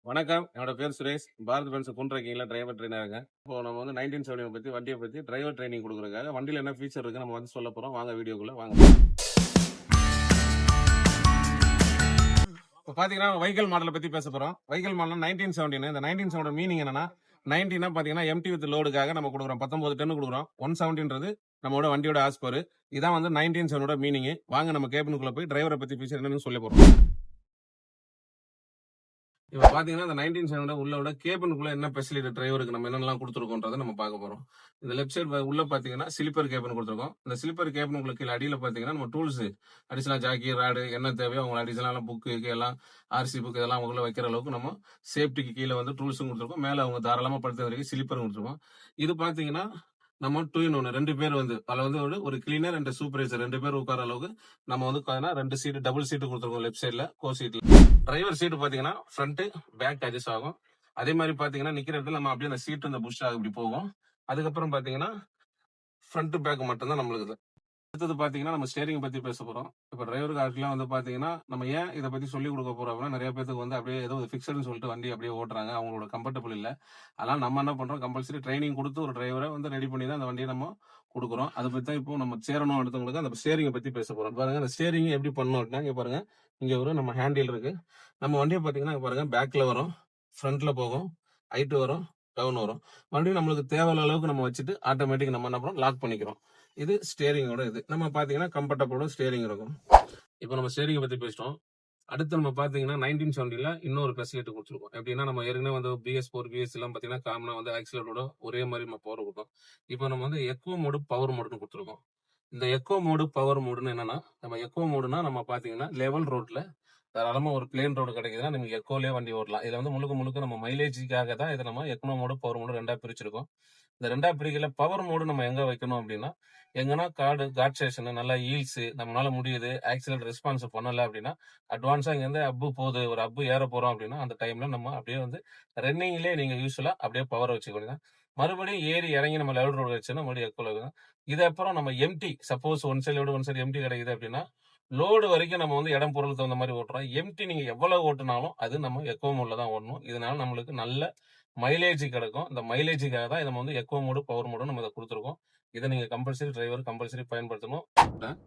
வணக்கம். என்னோட பேர் சுரேஷ். பாரத் பென்ஸ் குன்ட்ரக்கிங்ல டிரைவர் ட்ரெய்னருங்க. இப்போ நம்ம வந்து 1970 பத்தி வண்டிய பத்தி டிரைவர் ட்ரெய்னிங் குடுக்குறதுக்காக வண்டியில என்ன ஃபீச்சர் இருக்குன்னு நம்ம வந்து சொல்லப் போறோம். வாங்க வீடியோக்குள்ள வாங்க. இப்போ பாத்தீங்கன்னா வெஹிக்கிள் மாடலை பத்தி பேச போறோம். Vehicle model 1970. இந்த 1970 மீனிங் என்னன்னா 90னா பாத்தீங்கன்னா எம்டி வித் லோடுக்காக நம்ம கொடுக்குறோம். 19 டன் கொடுக்குறோம். 170ன்றது நம்மளோட வண்டியோட ஆஸ்பர். இதான் வந்து 1970 மீனிங். வாங்க நம்ம கேபினுக்குள்ள போய் டிரைவரை பத்தி ஃபீச்சர் என்னன்னு சொல்லப் போறோம். இப்ப பாத்தீங்கன்னா இந்த 1970 உள்ளோட கேபினுக்குள்ள என்ன ஃபெசிலிட்டி டிரைவருக்கு நம்ம என்னெல்லாம் கொடுத்துருக்கோன்றதை நம்ம பார்க்க போறோம். இந்த லெஃப்ட் சைடு உள்ள பாத்தீங்கன்னா ஸ்லீப்பர் கேபின் கொடுத்துருக்கோம். இந்த ஸ்லீப்பர் கேபினுக்குள்ள கீழே அடியில பாத்தீங்கன்னா நம்ம டூல்ஸ் அடிஷனலா ஜாக்கி ராடு என்ன தேவையோ அவங்க அடிஷனலா புக்கு எல்லாம் ஆர்சி புக் இதெல்லாம் உள்ள வைக்கிற அளவுக்கு நம்ம சேஃப்டிக்கு கீழே வந்து டூல்ஸும் கொடுத்துருக்கோம். மேல அவங்க தாராளமா படுத்த வரைக்கும் ஸ்லீப்பரும் கொடுத்துருக்கோம். இது பாத்தீங்கன்னா நம்ம 2 in 1 2 பேர் வந்து அதுல வந்து ஒரு கிளீனர் அண்ட் சூப்பர்வைசர் 2 பேர் உட்கார அளவுக்கு நம்ம வந்து 2 சீட் டபுள் சீட் கொடுத்துருக்கோம். லெஃப்ட் சைட்ல கோ சீட்ல டிரைவர் சீட் பாத்தீங்கன்னா ஃப்ரண்ட் பேக் அட்ஜஸ்ட் ஆகும். அதே மாதிரி பாத்தீங்கன்னா நிக்கிற இடத்துல நம்ம அப்படியே அந்த சீட் அந்த புஷ் ஆகும் இப்படி போகும். அதுக்கப்புறம் பாத்தீங்கன்னா ஃப்ரண்ட் பேக் மட்டும் தான் நம்மளுக்கு. அடுத்தது பாத்தீங்கன்னா நம்ம ஸ்டேரிங் பத்தி பேச போறோம். இப்ப டிரைவருக்கு ஆட்கள்லாம் வந்து பாத்தீங்கன்னா நம்ம ஏன் இதை பத்தி சொல்லி கொடுக்க போறோம் அப்படின்னா நிறைய பேருக்கு வந்து அப்படியே ஏதோ ஃபிக்ஸ்டுன்னு சொல்லிட்டு வண்டி அப்படியே ஓட்டுறாங்க. அவங்களோட கம்ஃபர்டபுள் இல்ல. அதனால நம்ம என்ன பண்றோம், கம்பல்சரி ட்ரைனிங் கொடுத்து ஒரு டிரைவரை வந்து ரெடி பண்ணி தான் அந்த வண்டியை நம்ம கொடுக்குறோம். அதை பத்தி தான் இப்போ நம்ம சேரணும் அடுத்தவங்களுக்கு அந்த ஸ்டேரிங்கை பத்தி பேச போறோம். பாருங்க அந்த ஸ்டேரிங் எப்படி பண்ணணும் அப்படின்னா இங்க பாருங்க, இங்க ஒரு நம்ம ஹேண்டில் இருக்கு. நம்ம வண்டியை பாத்தீங்கன்னா பாருங்க பேக்ல வரும், ஃப்ரண்ட்ல போகும், ஹைட் வரும், டவுன் வரும். மறுபடியும் நம்மளுக்கு தேவையான அளவுக்கு நம்ம வச்சுட்டு ஆட்டோமேட்டிக் நம்ம என்ன பண்றோம் லாக் பண்ணிக்கிறோம். இது ஸ்டேரிங்கோட இது நம்ம பாத்தீங்கன்னா கம்ஃபர்டபுளோட ஸ்டேரிங் இருக்கும். இப்போ நம்ம ஸ்டேரிங் பத்தி பேசிட்டோம். அடுத்து நம்ம பாத்தீங்கன்னா 1970ல இன்னொரு ஃபெசிலிட்டி கொடுத்துருக்கோம். எப்படின்னா நம்ம ஏற்கனவே வந்து BS4 BS எல்லாம் பாத்தீங்கன்னா காமனா வந்து ஆக்சிலேட்டரோட ஒரே மாதிரி நம்ம பவர் கொடுத்தோம். இப்போ நம்ம வந்து எக்கோ மோடு பவர் மோடுன்னு கொடுத்துருக்கோம். இந்த எக்கோ மோடு பவர் மோடுன்னு என்னன்னா நம்ம எக்கோ மோடுனா நம்ம பாத்தீங்கன்னா லெவல் ரோட்ல தாராளமா ஒரு பிளேன் ரோடு கிடைக்குதுன்னா நீங்க எக்கோலயே வண்டி ஓட்டலாம். இதுல வந்து முழுக்க முழுக்க நம்ம மைலேஜுக்காக தான் இதை நம்ம எக்கோ மோடு பவர் மோடு ரெண்டா பிரிச்சிருக்கோம். இந்த ரெண்டா பிரிக்கல பவர் மோடு நம்ம எங்க வைக்கணும் அப்படின்னா எங்கன்னா காட் ஸ்டேஷன் நல்லா ஹீல்ஸ் நம்மளால முடியுது ஆக்சிலேட்டர் ரெஸ்பான்ஸ் பண்ணல அப்படின்னா அட்வான்ஸா இங்க இருந்து அப்பு போகுது ஒரு அப்பு ஏற போறோம் அப்படின்னா அந்த டைம்ல நம்ம அப்படியே வந்து ரன்னிங்லயே நீங்க யூஸ்வலா அப்படியே பவர் வச்சுக்கோங்க. மறுபடியும் ஏறி இறங்கி நம்ம லெவல் ரோடு வச்சுன்னா மறுபடியும் எக்கோல இருக்கும். இது அப்புறம் நம்ம empty suppose one side empty கிடைக்குது அப்படின்னா லோடு வரைக்கும் நம்ம வந்து இடம் பொருள் தகுந்த மாதிரி ஓட்டுறோம். எம்டி நீங்க எவ்வளவு ஓட்டுனாலும் அது நம்ம எக்கோ மோட்ல தான் ஓடணும். இதனால நம்மளுக்கு நல்ல மைலேஜ் கிடைக்கும். இந்த மைலேஜுக்காக தான் நம்ம வந்து எக்கோ மோடு பவர் மோடு நம்ம இதை கொடுத்துருக்கோம். இதை நீங்க கம்பல்சரி டிரைவர் கம்பல்சரி பயன்படுத்தணும்.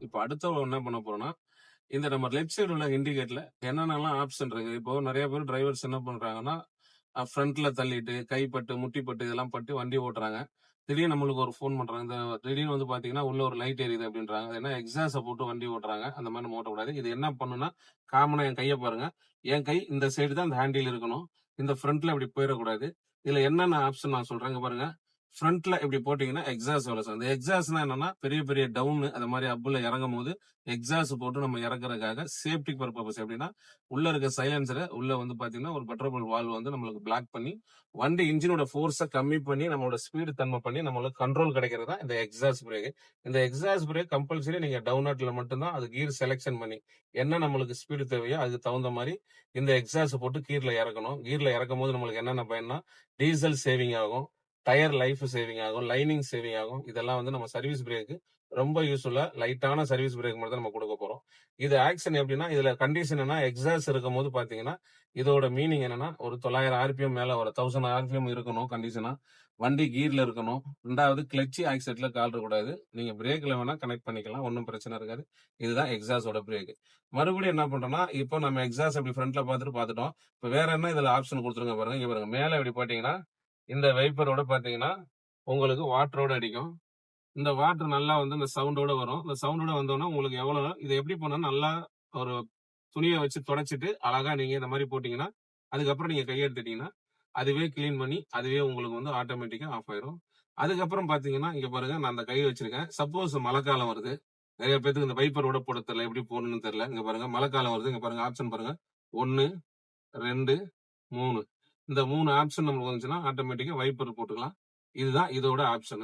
இப்போ அடுத்த என்ன பண்ண போறோம்னா இந்த நம்ம லெஃப்ட் சைடு உள்ள இண்டிகேட்டர்ல என்னென்னலாம் ஆப்ஷன் இருக்கு. இப்போ நிறைய பேர் டிரைவர்ஸ் என்ன பண்றாங்கன்னா ஃப்ரண்ட்ல தள்ளிட்டு கைப்பட்டு முட்டிப்பட்டு இதெல்லாம் பட்டு வண்டி ஓட்டுறாங்க. திடீர்னு நம்மளுக்கு ஒரு ஃபோன் பண்றாங்க. இந்த திடீர்னு வந்து பாத்தீங்கன்னா உள்ள ஒரு லைட் எரியுது அப்படின்றாங்க. ஏன்னா எக்ஸாஸை போட்டு வண்டி ஓட்டுறாங்க. அந்த மாதிரி நம்ம ஓட்டக்கூடாது. இது என்ன பண்ணுன்னா காமனா என் கையை பாருங்க. என் கை இந்த சைடு தான் இந்த ஹேண்டில் இருக்கணும். இந்த ஃப்ரண்ட்ல இப்படி போயிடக்கூடாது. இதுல என்னென்ன ஆப்ஷன் நான் சொல்றேன் பாருங்க. ஃப்ரண்ட்ல இப்படி போட்டீங்கன்னா எக்ஸாஸ் வேலை செய்யும். அந்த எக்ஸாஸ்னா என்னன்னா பெரிய பெரிய டவுன் அந்த மாதிரி அப்புல இறங்கும் போது எக்ஸாஸ் போட்டு நம்ம இறக்குறதுக்காக சேஃப்டி பர்பஸ். எப்படின்னா உள்ள இருக்க சைலன்சரை உள்ள வந்து பாத்தீங்கன்னா ஒரு பெட்ரோல் வால்வ் வந்து நம்மளுக்கு பிளாக் பண்ணி வண்டி இன்ஜினோட ஃபோர்ஸை கம்மி பண்ணி நம்மளோட ஸ்பீடு தன்மை பண்ணி நம்மளுக்கு கண்ட்ரோல் கிடைக்கிறது தான் இந்த எக்ஸாஸ் பிரேக். இந்த எக்ஸாஸ் பிரேக் கம்பல்சரி நீங்க டவுன் ஆட்ல மட்டும்தான் அது கீர் செலக்ஷன் பண்ணி என்ன நம்மளுக்கு ஸ்பீடு தேவையோ அதுக்கு தகுந்த மாதிரி இந்த எக்ஸாஸ் போட்டு கீர்ல இறக்கணும். கீர்ல இறக்கும் போது நம்மளுக்கு என்னென்ன பயன்னா டீசல் சேவிங் ஆகும், டயர் லைஃப் சேவிங் ஆகும், லைனிங் சேவிங் ஆகும். இதெல்லாம் வந்து நம்ம சர்வீஸ் பிரேக்கு ரொம்ப யூஸ்ஃபுல்லா லைட்டான சர்வீஸ் பிரேக் மட்டும் தான் நம்ம கொடுக்க போறோம். இது ஆக்ஷன் எப்படின்னா இதுல கண்டிஷன் என்ன எக்ஸாஸ் இருக்கும் போது பாத்தீங்கன்னா இதோட மீனிங் என்னன்னா ஒரு 900 RPM மேல ஒரு 1000 RPM இருக்கணும் கண்டிஷனா. வண்டி கீர்ல இருக்கணும். ரெண்டாவது கிளட்சி ஆக்சிடென்ட்ல கால் இருக்கக்கூடாது. நீங்க பிரேக்ல வேணா கனெக்ட் பண்ணிக்கலாம், ஒன்றும் பிரச்சனை இருக்காது. இதுதான் எக்ஸாஸோட பிரேக். மறுபடியும் என்ன பண்றோம்னா இப்போ நம்ம எக்ஸாஸ் அப்படி ஃப்ரண்ட்ல பார்த்துட்டோம். இப்போ வேற என்ன இதுல ஆப்ஷன் கொடுத்துருங்க பாருங்க. இங்க பாருங்க மேல இப்படி பாத்தீங்கன்னா இந்த வைப்பரோட பாத்தீங்கன்னா உங்களுக்கு வாட்டரோட அடிக்கும். இந்த வாட்டர் நல்லா வந்து இந்த சவுண்டோட வரும். இந்த சவுண்டோட வந்தோன்னா உங்களுக்கு எவ்வளவு இதை எப்படி பண்ணணும் நல்லா ஒரு துணியை வச்சு தொடச்சிட்டு அழகா நீங்க இந்த மாதிரி போட்டீங்கன்னா அதுக்கப்புறம் நீங்க கையெடுத்துட்டீங்கன்னா அதுவே கிளீன் பண்ணி அதுவே உங்களுக்கு வந்து ஆட்டோமேட்டிக்கா ஆஃப் ஆயிரும். அதுக்கப்புறம் பாத்தீங்கன்னா இங்க பாருங்க நான் அந்த கையை வச்சிருக்கேன். சப்போஸ் மழை காலம் வருது, நிறைய பேருக்கு இந்த வைப்பரோட போட தெரியல, எப்படி போடணும்னு தெரியல. இங்க பாருங்க மழை காலம் வருது. இங்க பாருங்க ஆப்ஷன் பாருங்க 1 2 3 இந்த 3 ஆப்ஷன் நமக்கு வந்துச்சுன்னா ஆட்டோமேட்டிக்கா வைப்பர் போட்டுக்கலாம். இதுதான் இதோட ஆப்ஷன்.